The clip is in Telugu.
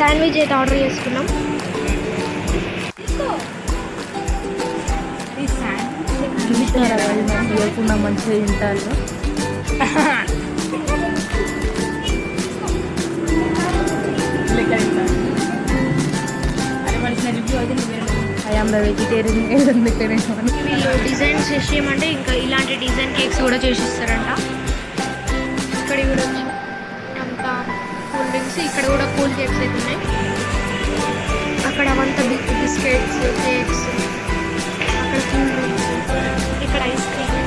శాండ్విచ్ అయితే ఆర్డర్ చేసుకున్నాం. చూసినారా మంచిగా తింటారు. ఐఎమ్ ద వెజిటేరియన్ ఎందుకనే వీళ్ళు డిజైన్స్ చేసేయమంటే ఇంకా ఇలాంటి డిజైన్ కేక్స్ కూడా చేసిస్తారంట. ఇక్కడ కూడా అంతా కూల్ డ్రింక్స్, ఇక్కడ కూడా కూల్ కేక్స్ అయితే ఉన్నాయి. అక్కడ అవంతా బిస్కెట్స్, కేక్స్, అక్కడ కూల్ డ్రింక్స్, ఇక్కడ ఐస్ క్రీమ్.